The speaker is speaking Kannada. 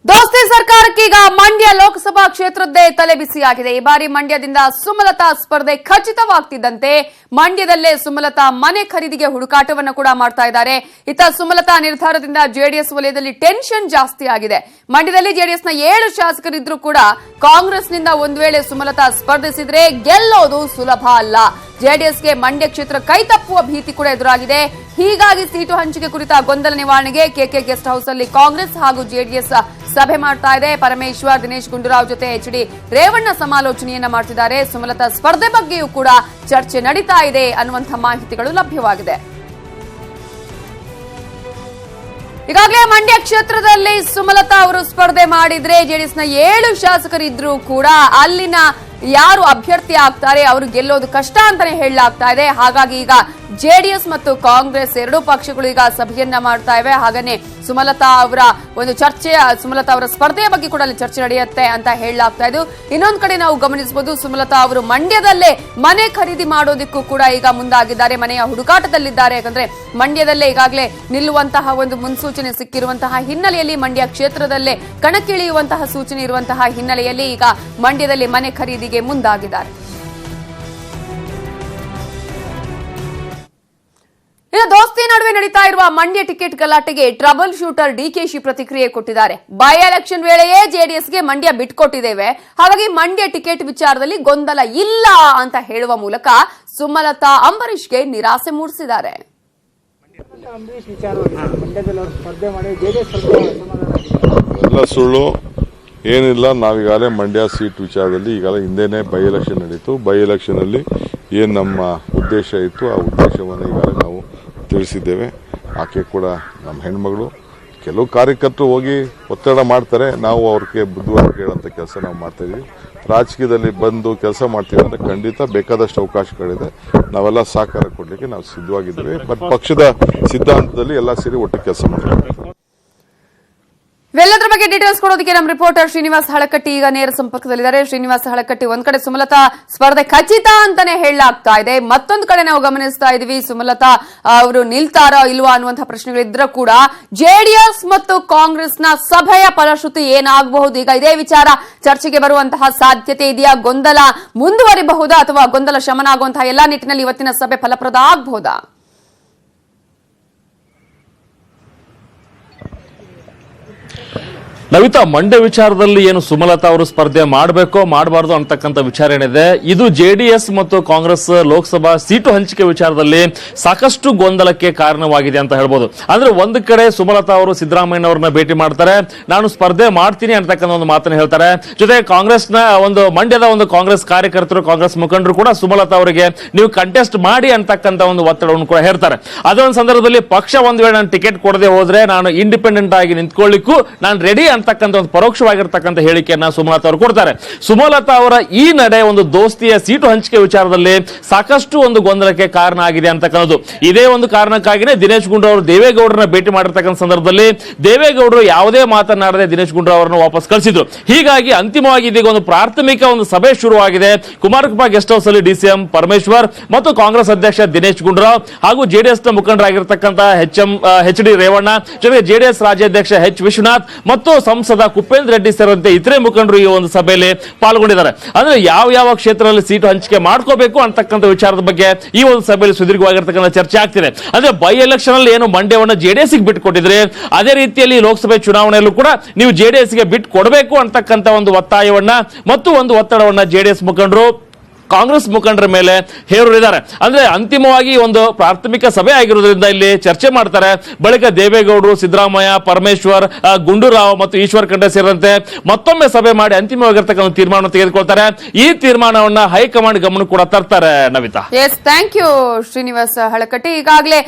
ದೋಸ್ತಿ ಸರ್ಕಾರಕ್ಕೀಗ ಮಂಡ್ಯ ಲೋಕಸಭಾ ಕ್ಷೇತ್ರದ್ದೇ ತಲೆಬಿಸಿಯಾಗಿದೆ. ಈ ಬಾರಿ ಮಂಡ್ಯದಿಂದ ಸುಮಲತಾ ಸ್ಪರ್ಧೆ ಖಚಿತವಾಗ್ತಿದ್ದಂತೆ ಮಂಡ್ಯದಲ್ಲೇ ಸುಮಲತಾ ಮನೆ ಖರೀದಿಗೆ ಹುಡುಕಾಟವನ್ನು ಕೂಡ ಮಾಡ್ತಾ ಇದ್ದಾರೆ. ಇತ್ತ ಸುಮಲತಾ ನಿರ್ಧಾರದಿಂದ ಜೆಡಿಎಸ್ ವಲಯದಲ್ಲಿ ಟೆನ್ಷನ್ ಜಾಸ್ತಿ ಆಗಿದೆ. ಮಂಡ್ಯದಲ್ಲಿ ಜೆಡಿಎಸ್ನ 7 ಶಾಸಕರಿದ್ರೂ ಕೂಡ ಕಾಂಗ್ರೆಸ್ನಿಂದ ಒಂದು ವೇಳೆ ಸುಮಲತಾ ಸ್ಪರ್ಧಿಸಿದ್ರೆ ಗೆಲ್ಲೋದು ಸುಲಭ ಅಲ್ಲ. ಜೆಡಿಎಸ್ಗೆ ಮಂಡ್ಯ ಕ್ಷೇತ್ರ ಕೈತಪ್ಪುವ ಭೀತಿ ಕೂಡ ಎದುರಾಗಿದೆ. ಹೀಗಾಗಿ ಸೀಟು ಹಂಚಿಕೆ ಕುರಿತ ಗೊಂದಲ ನಿವಾರಣೆಗೆ ಕೆಕೆ ಗೆಸ್ಟ್ ಹೌಸ್ ಅಲ್ಲಿ ಕಾಂಗ್ರೆಸ್ ಹಾಗೂ ಜೆಡಿಎಸ್ ಸಭೆ ಮಾಡ್ತಾ ಇದೆ. ಪರಮೇಶ್ವರ್, ದಿನೇಶ್ ಗುಂಡೂರಾವ್ ಜೊತೆ ಎಚ್.ಡಿ. ರೇವಣ್ಣ ಸಮಾಲೋಚನೆಯನ್ನ ಮಾಡ್ತಿದ್ದಾರೆ. ಸುಮಲತಾ ಸ್ಪರ್ಧೆ ಬಗ್ಗೆಯೂ ಕೂಡ ಚರ್ಚೆ ನಡೀತಾ ಇದೆ ಅನ್ನುವಂತಹ ಮಾಹಿತಿಗಳು ಲಭ್ಯವಾಗಿದೆ. ಈಗಾಗಲೇ ಮಂಡ್ಯ ಕ್ಷೇತ್ರದಲ್ಲಿ ಸುಮಲತಾ ಅವರು ಸ್ಪರ್ಧೆ ಮಾಡಿದ್ರೆ ಜೆಡಿಎಸ್ನ 7 ಶಾಸಕರಿದ್ರೂ ಕೂಡ ಅಲ್ಲಿನ ಯಾರು ಅಭ್ಯರ್ಥಿ ಆಗ್ತಾರೆ ಅವರು ಗೆಲ್ಲೋದು ಕಷ್ಟ ಅಂತಾನೆ ಹೇಳಲಾಗ್ತಾ ಇದೆ. ಹಾಗಾಗಿ ಈಗ ಜೆಡಿಎಸ್ ಮತ್ತು ಕಾಂಗ್ರೆಸ್ ಎರಡೂ ಪಕ್ಷಗಳು ಈಗ ಸಭೆಯನ್ನ ಮಾಡ್ತಾ ಇವೆ. ಹಾಗೇನೆ ಸುಮಲತಾ ಅವರ ಒಂದು ಚರ್ಚೆ, ಸುಮಲತಾ ಅವರ ಸ್ಪರ್ಧೆಯ ಬಗ್ಗೆ ಕೂಡ ಅಲ್ಲಿ ಚರ್ಚೆ ನಡೆಯುತ್ತೆ ಅಂತ ಹೇಳಲಾಗ್ತಾ ಇದೆ. ಇನ್ನೊಂದು ಕಡೆ ನಾವು ಗಮನಿಸಬಹುದು, ಸುಮಲತಾ ಅವರು ಮಂಡ್ಯದಲ್ಲೇ ಮನೆ ಖರೀದಿ ಮಾಡೋದಕ್ಕೂ ಕೂಡ ಈಗ ಮುಂದಾಗಿದ್ದಾರೆ. ಮನೆಯ ಹುಡುಕಾಟದಲ್ಲಿದ್ದಾರೆ. ಯಾಕಂದ್ರೆ ಮಂಡ್ಯದಲ್ಲೇ ಈಗಾಗಲೇ ನಿಲ್ಲುವಂತಹ ಒಂದು ಮುನ್ಸೂಚನೆ ಸಿಕ್ಕಿರುವಂತಹ ಹಿನ್ನೆಲೆಯಲ್ಲಿ, ಮಂಡ್ಯ ಕ್ಷೇತ್ರದಲ್ಲೇ ಕಣಕ್ಕಿಳಿಯುವಂತಹ ಸೂಚನೆ ಇರುವಂತಹ ಹಿನ್ನೆಲೆಯಲ್ಲಿ ಈಗ ಮಂಡ್ಯದಲ್ಲಿ ಮನೆ ಖರೀದಿಗೆ ಮುಂದಾಗಿದ್ದಾರೆ. ಇನ್ನು ದೋಸ್ತಿ ನಡುವೆ ನಡೀತಾ ಇರುವ ಮಂಡ್ಯ ಟಿಕೆಟ್ ಗಲಾಟೆಗೆ ಟ್ರಬಲ್ ಶೂಟರ್ ಡಿಕೆಶಿ ಪ್ರತಿಕ್ರಿಯೆ ಕೊಟ್ಟಿದ್ದಾರೆ. ಬೈ ಎಲೆಕ್ಷನ್ ವೇಳೆಯೇ ಜೆಡಿಎಸ್ಗೆ ಮಂಡ್ಯ ಬಿಟ್ಕೊಟ್ಟಿದ್ದೇವೆ, ಹಾಗಾಗಿ ಮಂಡ್ಯ ಟಿಕೆಟ್ ವಿಚಾರದಲ್ಲಿ ಗೊಂದಲ ಇಲ್ಲ ಅಂತ ಹೇಳುವ ಮೂಲಕ ಸುಮಲತಾ ಅಂಬರೀಷ್ಗೆ ನಿರಾಸೆ ಮೂಡಿಸಿದ್ದಾರೆ. ಎಲ್ಲ ಸುಳ್ಳು ಏನಿಲ್ಲ. ನಾವೀಗಾಗಲೇ ಮಂಡ್ಯ ಸೀಟ್ ವಿಚಾರದಲ್ಲಿ ಈಗಾಗಲೇ ಹಿಂದೆನೇ ಬೈ ಎಲೆಕ್ಷನ್ ನಡೀತು. ಬೈ ಎಲೆಕ್ಷನ್ ಅಲ್ಲಿ ಏನು ನಮ್ಮ ಉದ್ದೇಶ ಇತ್ತು ಆ ಉದ್ದೇಶವನ್ನು ಈಗಾಗಲೇ ನಾವು ತಿಳಿಸಿದ್ದೇವೆ. ಆಕೆ ಕೂಡ ನಮ್ಮ ಹೆಣ್ಮಗಳು. ಕೆಲವು ಕಾರ್ಯಕರ್ತರು ಹೋಗಿ ಒತ್ತಡ ಮಾಡ್ತಾರೆ, ನಾವು ಅವ್ರಿಗೆ ಬುದ್ಧಿವಾದ ಹೇಳೋಂಥ ಕೆಲಸ ನಾವು ಮಾಡ್ತಾ ಇದೀವಿ. ರಾಜಕೀಯದಲ್ಲಿ ಬಂದು ಕೆಲಸ ಮಾಡ್ತೀವಿ ಅಂದರೆ ಖಂಡಿತ ಬೇಕಾದಷ್ಟು ಅವಕಾಶಗಳಿದೆ. ನಾವೆಲ್ಲ ಸಹಕಾರ ಕೊಡಲಿಕ್ಕೆ ನಾವು ಸಿದ್ಧವಾಗಿದ್ದೇವೆ. ಬಟ್ ಪಕ್ಷದ ಸಿದ್ಧಾಂತದಲ್ಲಿ ಎಲ್ಲ ಸೇರಿ ಒಟ್ಟು ಕೆಲಸ ಮಾಡ್ತೀವಿ. ಇವೆಲ್ಲದರ ಬಗ್ಗೆ ಡೀಟೇಲ್ಸ್ ಕೊಡೋದಕ್ಕೆ ನಮ್ಮ ರಿಪೋರ್ಟರ್ ಶ್ರೀನಿವಾಸ್ ಹಳಕಟ್ಟಿ ಈಗ ನೇರ ಸಂಪರ್ಕದಲ್ಲಿದ್ದಾರೆ. ಶ್ರೀನಿವಾಸ್ ಹಳಕಟ್ಟಿ, ಒಂದ್ ಕಡೆ ಸುಮಲತಾ ಸ್ಪರ್ಧೆ ಖಚಿತ ಅಂತಾನೆ ಹೇಳಲಾಗ್ತಾ ಇದೆ, ಮತ್ತೊಂದು ಕಡೆ ನಾವು ಗಮನಿಸ್ತಾ ಇದೀವಿ ಸುಮಲತಾ ಅವರು ನಿಲ್ತಾರಾ ಇಲ್ವಾ ಅನ್ನುವಂತಹ ಪ್ರಶ್ನೆಗಳಿದ್ರೂ ಕೂಡ ಜೆಡಿಎಸ್ ಮತ್ತು ಕಾಂಗ್ರೆಸ್ನ ಸಭೆಯ ಫಲಶ್ರುತಿ ಏನಾಗಬಹುದು? ಈಗ ಇದೇ ವಿಚಾರ ಚರ್ಚೆಗೆ ಬರುವಂತಹ ಸಾಧ್ಯತೆ ಇದೆಯಾ? ಗೊಂದಲ ಮುಂದುವರಿಬಹುದಾ ಅಥವಾ ಗೊಂದಲ ಶಮನ ಆಗುವಂತಹ ಎಲ್ಲಾ ನಿಟ್ಟಿನಲ್ಲಿ ಇವತ್ತಿನ ಸಭೆ ಫಲಪ್ರದ ಆಗಬಹುದಾ? ನವಿತಾ, ಮಂಡ್ಯ ವಿಚಾರದಲ್ಲಿ ಏನು ಸುಮಲತಾ ಅವರು ಸ್ಪರ್ಧೆ ಮಾಡಬೇಕೋ ಮಾಡಬಾರ್ದು ಅಂತಕ್ಕಂಥ ವಿಚಾರ ಏನಿದೆ, ಇದು ಜೆಡಿಎಸ್ ಮತ್ತು ಕಾಂಗ್ರೆಸ್ ಲೋಕಸಭಾ ಸೀಟು ಹಂಚಿಕೆ ವಿಚಾರದಲ್ಲಿ ಸಾಕಷ್ಟು ಗೊಂದಲಕ್ಕೆ ಕಾರಣವಾಗಿದೆ ಅಂತ ಹೇಳ್ಬೋದು. ಅಂದ್ರೆ ಒಂದು ಕಡೆ ಸುಮಲತಾ ಅವರು ಸಿದ್ದರಾಮಯ್ಯ ಅವರನ್ನ ಭೇಟಿ ಮಾಡ್ತಾರೆ, ನಾನು ಸ್ಪರ್ಧೆ ಮಾಡ್ತೀನಿ ಅಂತಕ್ಕಂಥ ಒಂದು ಮಾತನ್ನು ಹೇಳ್ತಾರೆ. ಜೊತೆ ಕಾಂಗ್ರೆಸ್ನ ಒಂದು ಮಂಡ್ಯದ ಒಂದು ಕಾಂಗ್ರೆಸ್ ಕಾರ್ಯಕರ್ತರು, ಕಾಂಗ್ರೆಸ್ ಮುಖಂಡರು ಕೂಡ ಸುಮಲತಾ ಅವರಿಗೆ ನೀವು ಕಂಟೆಸ್ಟ್ ಮಾಡಿ ಅಂತಕ್ಕಂಥ ಒಂದು ಒತ್ತಡವನ್ನು ಕೂಡ ಹೇಳ್ತಾರೆ. ಅದೊಂದು ಸಂದರ್ಭದಲ್ಲಿ ಪಕ್ಷ ಒಂದು ವೇಳೆ ನಾನು ಟಿಕೆಟ್ ಕೊಡದೆ ಹೋದ್ರೆ ನಾನು ಇಂಡಿಪೆಂಡೆಂಟ್ ಆಗಿ ನಿಂತ್ಕೊಳ್ಳಿಕ್ಕೂ ನಾನು ರೆಡಿ ಅಂತಕ್ಕಂಥ ಒಂದು ಪರೋಕ್ಷವಾಗಿರ್ತಕ್ಕಂಥ ಹೇಳಿಕೆಯನ್ನ ಸುಮಲತಾ ಅವರು ಕೊಡ್ತಾರೆ. ಸುಮಲತಾ ಅವರ ಈ ನಡೆ ಒಂದು ದೋಸ್ತಿಯ ಸೀಟು ಹಂಚಿಕೆ ವಿಚಾರದಲ್ಲಿ ಸಾಕಷ್ಟು ಒಂದು ಗೊಂದಲಕ್ಕೆ ಕಾರಣ ಆಗಿದೆ ಅಂತಕ್ಕಂಥದ್ದು. ಇದೇ ಒಂದು ಕಾರಣಕ್ಕಾಗಿನೇ ದಿನೇಶ್ ಗುಂಡೂರಾವ್ ಅವರು ದೇವೇಗೌಡರನ್ನ ಭೇಟಿ ಮಾಡಿರ್ತಕ್ಕಂಥ ಸಂದರ್ಭದಲ್ಲಿ ದೇವೇಗೌಡರು ಯಾವುದೇ ಮಾತನಾಡದೆ ದಿನೇಶ್ ಗುಂಡೂರಾವ್ ಅವರನ್ನು ವಾಪಸ್ ಕಳಿಸಿದ್ರು. ಹೀಗಾಗಿ ಅಂತಿಮವಾಗಿ ಇದೀಗ ಒಂದು ಪ್ರಾಥಮಿಕ ಒಂದು ಸಭೆ ಶುರುವಾಗಿದೆ. ಕುಮಾರಕೃಪಾ ಗೆಸ್ಟ್ ಹೌಸ್ ಅಲ್ಲಿ ಡಿಸಿಎಂ ಪರಮೇಶ್ವರ್ ಮತ್ತು ಕಾಂಗ್ರೆಸ್ ಅಧ್ಯಕ್ಷ ದಿನೇಶ್ ಗುಂಡೂರಾವ್ ಹಾಗೂ ಜೆಡಿಎಸ್ ನ ಮುಖಂಡರಾಗಿರ್ತಕ್ಕಂಥ ಎಚ್.ಡಿ. ರೇವಣ್ಣ, ಜೊತೆಗೆ ಜೆಡಿಎಸ್ ರಾಜ್ಯಾಧ್ಯಕ್ಷ ಎಚ್. ವಿಶ್ವನಾಥ್ ಮತ್ತು ಸಂಸದ ಕುಪೇಂದ್ರ ರೆಡ್ಡಿ ಸೇರಿದಂತೆ ಇತರೆ ಮುಖಂಡರು ಈ ಒಂದು ಸಭೆಯಲ್ಲಿ ಪಾಲ್ಗೊಂಡಿದ್ದಾರೆ. ಅಂದ್ರೆ ಯಾವ ಕ್ಷೇತ್ರದಲ್ಲಿ ಸೀಟು ಹಂಚಿಕೆ ಮಾಡ್ಕೋಬೇಕು ಅಂತಕ್ಕಂಥ ವಿಚಾರದ ಬಗ್ಗೆ ಈ ಒಂದು ಸಭೆಯಲ್ಲಿ ಸುದೀರ್ಘವಾಗಿರ್ತಕ್ಕಂಥ ಚರ್ಚೆ ಆಗ್ತಿದೆ. ಅಂದ್ರೆ ಬೈ ಎಲೆಕ್ಷನ್ ಅಲ್ಲಿ ಏನು ಮಂಡ್ಯವನ್ನು ಜೆಡಿಎಸ್ ಗೆ ಬಿಟ್ಟುಕೊಟ್ಟಿದ್ರೆ, ಅದೇ ರೀತಿಯಲ್ಲಿ ಲೋಕಸಭೆ ಚುನಾವಣೆಯಲ್ಲೂ ಕೂಡ ನೀವು ಜೆಡಿಎಸ್ ಗೆ ಬಿಟ್ಟು ಕೊಡಬೇಕು ಅಂತಕ್ಕಂಥ ಒಂದು ಒತ್ತಾಯವನ್ನ ಮತ್ತು ಒಂದು ಒತ್ತಡವನ್ನ ಜೆಡಿಎಸ್ ಮುಖಂಡರು ಕಾಂಗ್ರೆಸ್ ಮುಖಂಡರ ಮೇಲೆ ಹೇರಿದ್ದಾರೆ. ಅಂದ್ರೆ ಅಂತಿಮವಾಗಿ ಒಂದು ಪ್ರಾಥಮಿಕ ಸಭೆ ಆಗಿರೋದ್ರಿಂದ ಇಲ್ಲಿ ಚರ್ಚೆ ಮಾಡ್ತಾರೆ. ಬಳಿಕ ದೇವೇಗೌಡರು, ಸಿದ್ದರಾಮಯ್ಯ, ಪರಮೇಶ್ವರ್, ಗುಂಡೂರಾವ್ ಮತ್ತು ಈಶ್ವರ್ ಖಂಡ್ರೆ ಸೇರಿದಂತೆ ಮತ್ತೊಮ್ಮೆ ಸಭೆ ಮಾಡಿ ಅಂತಿಮವಾಗಿರ್ತಕ್ಕಂಥ ತೀರ್ಮಾನ ತೆಗೆದುಕೊಳ್ತಾರೆ. ಈ ತೀರ್ಮಾನವನ್ನ ಹೈಕಮಾಂಡ್ ಗಮನ ಕೂಡ ತರ್ತಾರೆ. Navita, yes, thank you Srinivas Halakatti. ಈಗಾಗಲೇ